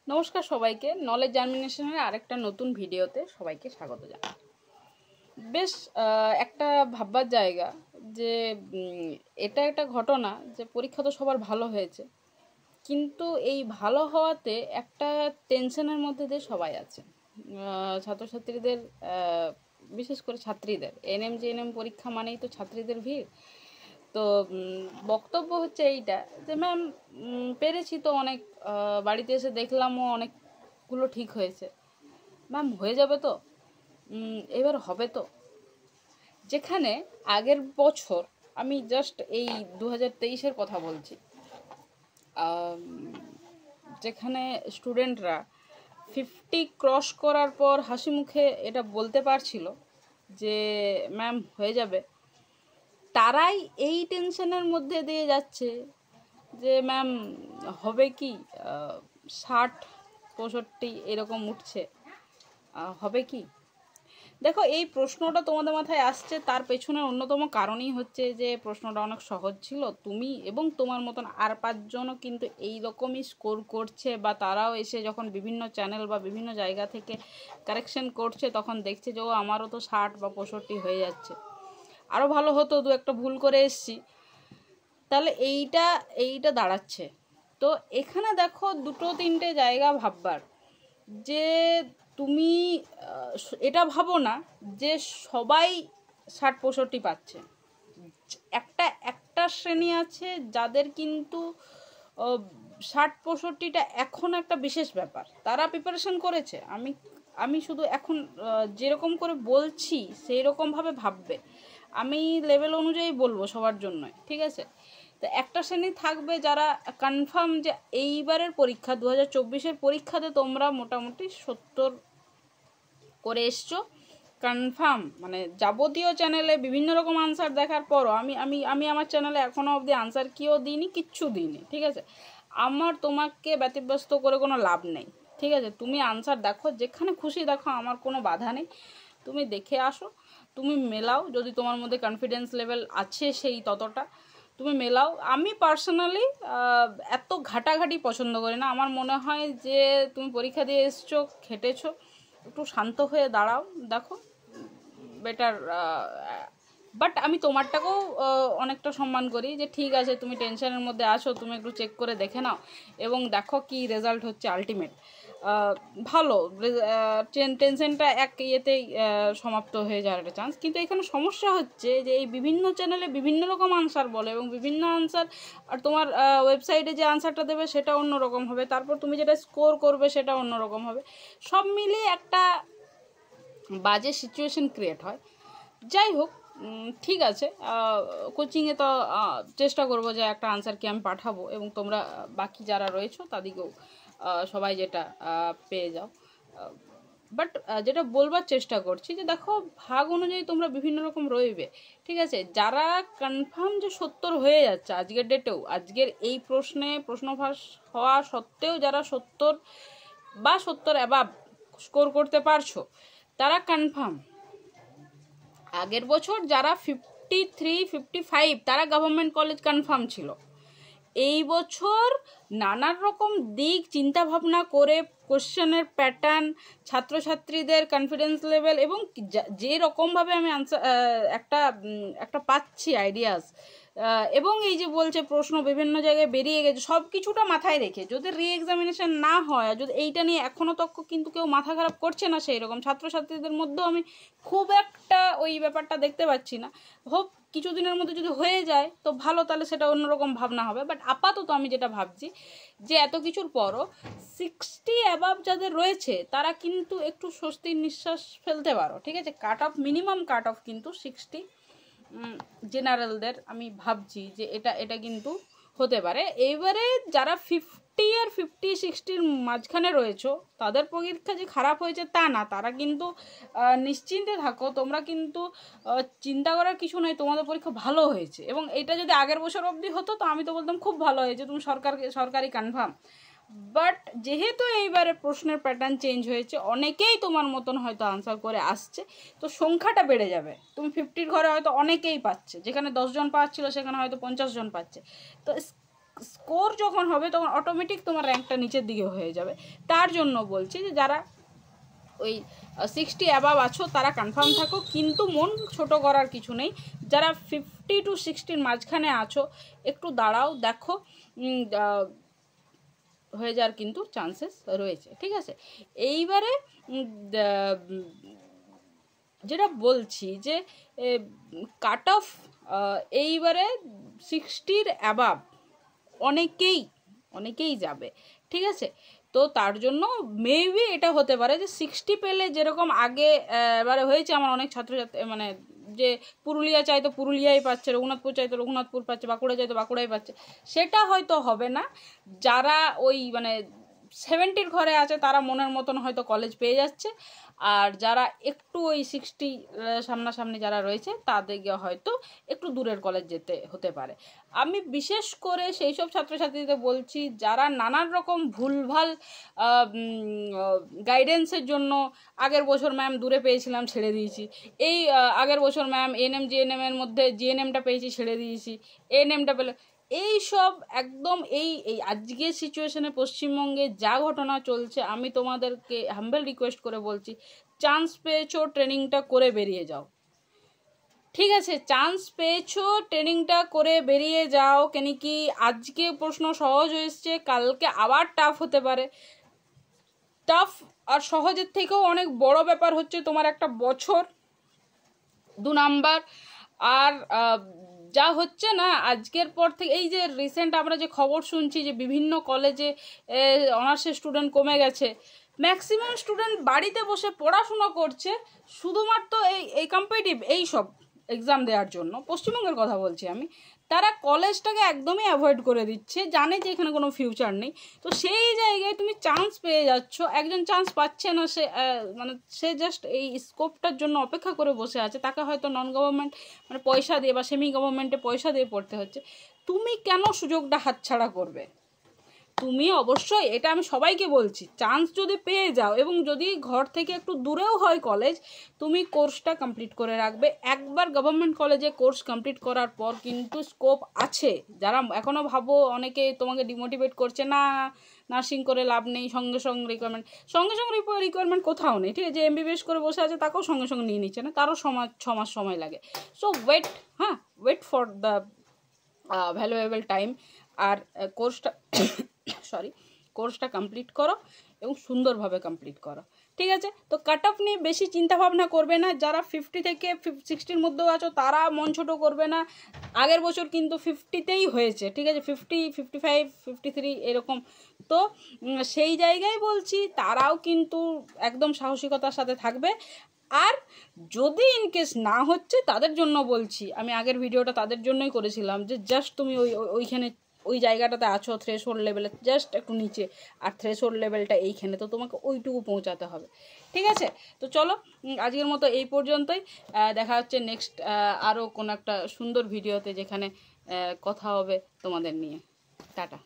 নমস্কার সবাইকে, নলেজ জার্মিনেশনের আরেকটা নতুন ভিডিওতে সবাইকে স্বাগত জানাই। বেশ একটা ভাববার জায়গা যে এটা একটা ঘটনা যে পরীক্ষা তো সবার ভালো হয়েছে, কিন্তু এই ভালো হওয়াতে একটা টেনশনের মধ্যে দিয়ে সবাই আছে। ছাত্রছাত্রীদের, বিশেষ করে ছাত্রীদের, এনএম জিএনএম পরীক্ষা মানেই তো ছাত্রীদের ভিড়। তো বক্তব্য হচ্ছে এইটা যে ম্যাম পেরেছি তো অনেক, বাড়িতে এসে দেখলামও অনেকগুলো ঠিক হয়েছে, ম্যাম হয়ে যাবে তো, এবার হবে তো। যেখানে আগের বছর, আমি জাস্ট এই 2023-এর কথা বলছি, যেখানে স্টুডেন্টরা 50 ক্রস করার পর হাসি মুখে এটা বলতে পারছিল যে ম্যাম হয়ে যাবে, তারাই এই টেনশনের মধ্যে দিয়ে যাচ্ছে যে ম্যাম হবে কি, 60-65 এরকম উঠছে, হবে কি। দেখো, এই প্রশ্নটা তোমাদের মাথায় আসছে, তার পেছনে অন্যতম কারণই হচ্ছে যে প্রশ্নটা অনেক সহজ ছিল। তুমি এবং তোমার মতন আর 5 জনও কিন্তু এই রকমই স্কোর করছে, বা তারাও এসে যখন বিভিন্ন চ্যানেল বা বিভিন্ন জায়গা থেকে কারেকশন করছে তখন দেখছে যে ও আমারও তো 60 বা 65 হয়ে যাচ্ছে, আরও ভালো হতো, দু একটা ভুল করে এসছি। তাহলে এইটা দাঁড়াচ্ছে। তো এখানে দেখো দুটো তিনটে জায়গা ভাববার, যে তুমি এটা ভাবো না যে সবাই 60-65 পাচ্ছে। একটা শ্রেণী আছে যাদের কিন্তু 60-65টা এখন একটা বিশেষ ব্যাপার, তারা প্রিপারেশন করেছে। আমি শুধু এখন যেরকম করে বলছি সেই রকমভাবে ভাববে, আমি লেভেল অনুযায়ী বলবো সবার জন্য, ঠিক আছে। তো একটা শ্রেণী থাকবে যারা কনফার্ম যে এইবারের পরীক্ষা 2024-এর পরীক্ষাতে তোমরা মোটামুটি 70 করে এসছো কনফার্ম। মানে যাবতীয় চ্যানেলে বিভিন্ন রকম আনসার দেখার পরও আমি আমি আমি আমার চ্যানেলে এখনও অবধি আনসার কিও দিইনি, কিচ্ছু দিইনি, ঠিক আছে। আমার তোমাকে ব্যতিব্যস্ত করে কোনো লাভ নেই, ঠিক আছে। তুমি আনসার দেখো, যেখানে খুশি দেখো, আমার কোনো বাধা নেই। তুমি দেখে আসো, তুমি মেলাও, যদি তোমার মধ্যে কনফিডেন্স লেভেল আছে সেই ততটা তুমি মেলাও। আমি পার্সোনালি এত ঘাটাঘাটি পছন্দ করি না। আমার মনে হয় যে তুমি পরীক্ষা দিয়ে এসছো, খেটেছো, একটু শান্ত হয়ে দাঁড়াও, দেখো বেটার। বাট আমি তোমারটাকেও অনেকটা সম্মান করি, যে ঠিক আছে তুমি টেনশনের মধ্যে আছো, তুমি একটু চেক করে দেখে নাও এবং দেখো কি রেজাল্ট হচ্ছে। আলটিমেট ভালো, টেনশনটা এক ইয়েতেই সমাপ্ত হয়ে যাওয়ার একটা চান্স। কিন্তু এখানে সমস্যা হচ্ছে যে এই বিভিন্ন চ্যানেলে বিভিন্ন রকম আনসার বলে, এবং বিভিন্ন আনসার, আর তোমার ওয়েবসাইটে যে আনসারটা দেবে সেটা অন্যরকম হবে, তারপর তুমি যেটা স্কোর করবে সেটা অন্যরকম হবে, সব মিলিয়ে একটা বাজে সিচুয়েশন ক্রিয়েট হয়। যাই হোক, ঠিক আছে, কোচিংয়ে তো চেষ্টা করবো যে একটা আনসার কি আমি পাঠাবো, এবং তোমরা বাকি যারা রয়েছো তাদেরকেও সবাই যেটা পেয়ে যাও। বাট যেটা বলবার চেষ্টা করছি যে দেখো, ভাগ অনুযায়ী তোমরা বিভিন্ন রকম রইবে, ঠিক আছে। যারা কনফার্ম যে 70 হয়ে যাচ্ছে আজকের ডেটেও, আজকের এই প্রশ্নভাস হওয়া সত্ত্বেও যারা 70 বা 70 অ্যাবাভ স্কোর করতে পারছো, তারা কনফার্ম। আগের বছর যারা 53-55 তারা গভর্নমেন্ট কলেজ কনফার্ম ছিল। এই বছর নানান রকম দিক চিন্তা ভাবনা করে, কোশ্চেনের প্যাটার্ন, ছাত্রছাত্রীদের কনফিডেন্স লেভেল, এবং যে রকমভাবে আমি আনসার একটা পাচ্ছি আইডিয়াস, এবং এই যে বলছে প্রশ্ন বিভিন্ন জায়গায় বেরিয়ে গেছে, সব কিছুটা মাথায় রেখে যদি রি এক্সামিনেশন না হয়, যদি এইটা নিয়ে এখনও তক কিন্তু কেউ মাথা খারাপ করছে না, সেই রকম ছাত্রছাত্রীদের মধ্যেও আমি খুব একটা ওই ব্যাপারটা দেখতে পাচ্ছি না। হোপ কিছুদিনের মধ্যে যদি হয়ে যায় তো ভালো, তাহলে সেটা অন্যরকম ভাবনা হবে। বাট আপাতত আমি যেটা ভাবছি যে এত কিছুর পরও 60 অ্যাবাভ যাদের রয়েছে তারা কিন্তু একটু স্বস্তির নিঃশ্বাস ফেলতে পারো, ঠিক আছে। Cut off, minimum cut off কিন্তু 60 জেনারেলদের আমি ভাবছি যে এটা কিন্তু হতে পারে। এইবারে যারা 50 আর 50-60-র মাঝখানে রয়েছে তাদের পরীক্ষা যে খারাপ হয়েছে তা না, তারা কিন্তু নিশ্চিন্তে থাকো, তোমরা কিন্তু চিন্তা করার কিছু নয়, তোমাদের পরীক্ষা ভালো হয়েছে। এবং এটা যদি আগের বছর অবধি হতো তো আমি তো বলতাম খুব ভালো হয়েছে, তুমি সরকারি কনফার্ম। বাট যেহেতু এইবারে প্রশ্নের প্যাটার্ন চেঞ্জ হয়েছে, অনেকেই তোমার মতন হয়তো আনসার করে আসছে, তো সংখ্যাটা বেড়ে যাবে। তুমি 50-র ঘরে হয়তো অনেকেই পাচ্ছে, যেখানে 10 জন পাচ্ছিল সেখানে হয়তো 50 জন পাচ্ছে। তো স্কোর যখন হবে তখন অটোমেটিক তোমার র্যাঙ্কটা নিচের দিকে হয়ে যাবে। তার জন্য বলছি যে যারা ওই 60 অ্যাবাভ আছো তারা কনফার্ম থাকো, কিন্তু মন ছোট করার কিছু নেই। যারা 50 to 60 মাঝখানে আছো একটু দাঁড়াও, দেখো হয়ে যাওয়ার কিন্তু চান্সেস রয়েছে, ঠিক আছে। এইবারে যেটা বলছি যে কাট অফ এইবারে 60-র অ্যাবাভ অনেকেই যাবে, ঠিক আছে। তো তার জন্য মেবি এটা হতে পারে যে 60 পেলে যেরকম আগে এবারে হয়েছে, আমার অনেক ছাত্রছাত্রী মানে যে পুরুলিয়া চাইতো পুরুলিয়াই পাচ্ছে, রঘুনাথপুর চাইতো রঘুনাথপুর পাচ্ছে, বাঁকুড়া চাইতো বাঁকুড়াই পাচ্ছে, সেটা হয়তো হবে না। যারা ওই মানে 70-র ঘরে আছে তারা মনের মতন হয়তো কলেজ পেয়ে যাচ্ছে, আর যারা একটু ওই 60 সামনাসামনি যারা রয়েছে তাদেরকে হয়তো একটু দূরের কলেজ যেতে হতে পারে। আমি বিশেষ করে সেই সব ছাত্রছাত্রীদের বলছি যারা নানান রকম ভুলভাল গাইডেন্সের জন্য আগের বছর ম্যাম দূরে পেয়েছিলাম ছেড়ে দিয়েছি, এই আগের বছর ম্যাম এএনএম জিএনএমের মধ্যে জিএনএমটা পেয়েছি ছেড়ে দিয়েছি, এএনএমটা পেলে, এই সব একদম এই আজকের সিচুয়েশনে পশ্চিমবঙ্গে যা ঘটনা চলছে, আমি তোমাদেরকে হাম্বেল রিকোয়েস্ট করে বলছি, চান্স পেয়েছো ট্রেনিংটা করে বেরিয়ে যাও, ঠিক আছে। চান্স পেয়েছো ট্রেনিংটা করে বেরিয়ে যাও, কেন কি আজকে প্রশ্ন সহজ এসছে, কালকে আবার টাফ হতে পারে। টাফ আর সহজের থেকেও অনেক বড় ব্যাপার হচ্ছে তোমার একটা বছর 2 নাম্বার। আর যা হচ্ছে না আজকের পর থেকে, এই যে রিসেন্ট আমরা যে খবর শুনছি যে বিভিন্ন কলেজে অনার্সের স্টুডেন্ট কমে গেছে, ম্যাক্সিমাম স্টুডেন্ট বাড়িতে বসে পড়াশুনো করছে শুধুমাত্র এই কম্পিটিটিভ এই সব এক্সাম দেওয়ার জন্য। পশ্চিমবঙ্গের কথা বলছি আমি, তারা কলেজটাকে একদমই অ্যাভয়েড করে দিচ্ছে, জানে যে এখানে কোনো ফিউচার নেই। তো সেই জায়গায় তুমি চান্স পেয়ে যাচ্ছ, একজন চান্স পাচ্ছে না, সে মানে সে জাস্ট এই স্কোপটার জন্য অপেক্ষা করে বসে আছে, তাকে হয়তো নন গভর্নমেন্ট মানে পয়সা দিয়ে বা সেমি গভর্নমেন্টে পয়সা দিয়ে পড়তে হচ্ছে। তুমি কেন সুযোগটা হাতছাড়া করবে? তুমি অবশ্যই, এটা আমি সবাইকে বলছি, চান্স যদি পেয়ে যাও এবং যদি ঘর থেকে একটু দূরেও হয় কলেজ, তুমি কোর্সটা কমপ্লিট করে রাখবে। একবার গভর্নমেন্ট কলেজে কোর্স কমপ্লিট করার পর কিন্তু স্কোপ আছে। যারা এখনও ভাবো, অনেকে তোমাকে ডিমোটিভেট করছে, না নার্সিং করে লাভ নেই, সঙ্গে সঙ্গে রিকোয়ারমেন্ট কোথাও নেই, ঠিক আছে। যে এমবিবিএস করে বসে আছে তাকেও সঙ্গে সঙ্গে নিয়ে নিচ্ছে না, তারও 6 মাস সময় লাগে। So wait for the valuable time. আর কোর্সটা কমপ্লিট করো এবং সুন্দরভাবে কমপ্লিট করো, ঠিক আছে। তো কাট অফ নিয়ে বেশি চিন্তাভাবনা করবে না। যারা 50 থেকে 60-র মধ্যেও আছো তারা মন ছোটো করবে না। আগের বছর কিন্তু 50-তেই হয়েছে, ঠিক আছে, 50, 55, 53 এরকম। তো সেই জায়গায় বলছি তারাও কিন্তু একদম সাহসিকতার সাথে থাকবে। আর যদি ইনকেস না হচ্ছে তাদের জন্য বলছি, আমি আগের ভিডিওটা তাদের জন্যই করেছিলাম, যে জাস্ট তুমি ওইখানে ওই জায়গাটাতে আছো থ্রেশহোল্ড লেভেলে জাস্ট একটু নিচে, আর থ্রেশহোল্ড লেভেলটা এইখানে, তো তোমাকে ওইটুকু পৌঁছাতে হবে, ঠিক আছে। তো চলো আজকের মতো এই পর্যন্তই, দেখা হচ্ছে নেক্সট আরও কোনো একটা সুন্দর ভিডিওতে যেখানে কথা হবে তোমাদের নিয়ে। টাটা।